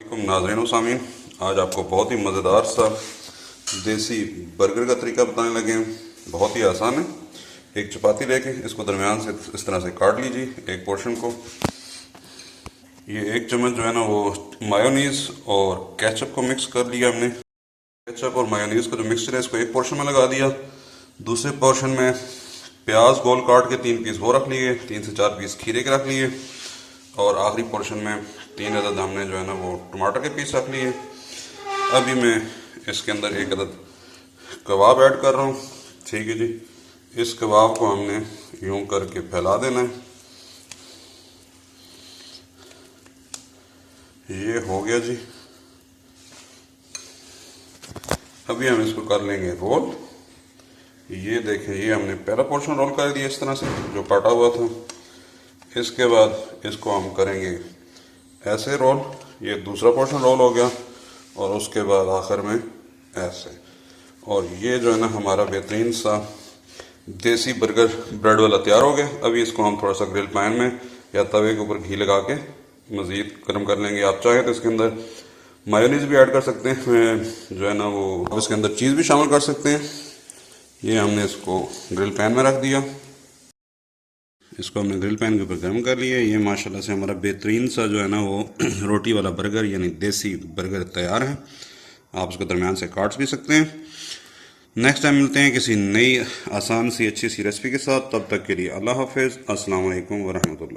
नाज़रीन व सामीन, आज आपको बहुत ही मज़ेदार सा देसी बर्गर का तरीका बताने लगे हैं। बहुत ही आसान है। एक चपाती लेके इसको दरमियान से इस तरह से काट लीजिए एक पोर्शन को। ये एक चम्मच जो है ना वो मायोनीज़ और केचप को मिक्स कर लिया हमने। केचप और मायोनीज़ का जो मिक्सचर है इसको एक पोर्शन में लगा दिया। दूसरे पोर्शन में प्याज गोल काट के 3 पीस वो रख लिए, 3 से 4 पीस खीरे के रख लिए और आखिरी पोर्शन में 3 अदद हमने जो है ना वो टमाटर के पीस रख लिए। अभी मैं इसके अंदर 1 अदद कबाब ऐड कर रहा हूँ। ठीक है जी, इस कबाब को हमने यूं करके फैला देना है। ये हो गया जी। अभी हम इसको कर लेंगे रोल। ये देखें, ये हमने पहला पोर्शन रोल कर दिया इस तरह से जो काटा हुआ था। इसके बाद इसको हम करेंगे ऐसे रोल, ये दूसरा पोर्शन रोल हो गया और उसके बाद आखिर में ऐसे। और ये जो है ना हमारा बेहतरीन सा देसी बर्गर ब्रेड वाला तैयार हो गया। अभी इसको हम थोड़ा सा ग्रिल पैन में या तवे के ऊपर घी लगा के मज़ीद गर्म कर लेंगे। आप चाहें तो इसके अंदर मायोनीज़ भी ऐड कर सकते हैं, जो है ना वो इसके अंदर चीज़ भी शामिल कर सकते हैं। ये हमने इसको ग्रिल पैन में रख दिया। इसको हमने ग्रिल पैन के ऊपर गर्म कर लिया। ये माशाल्लाह से हमारा बेहतरीन सा जो है ना वो रोटी वाला बर्गर यानी देसी बर्गर तैयार है। आप इसको दरमियान से काट भी सकते हैं। नेक्स्ट टाइम मिलते हैं किसी नई आसान सी अच्छी सी रेसिपी के साथ। तब तक के लिए अल्लाह हाफिज़। अस्सलाम वालेकुम व रहमतुल्लाह।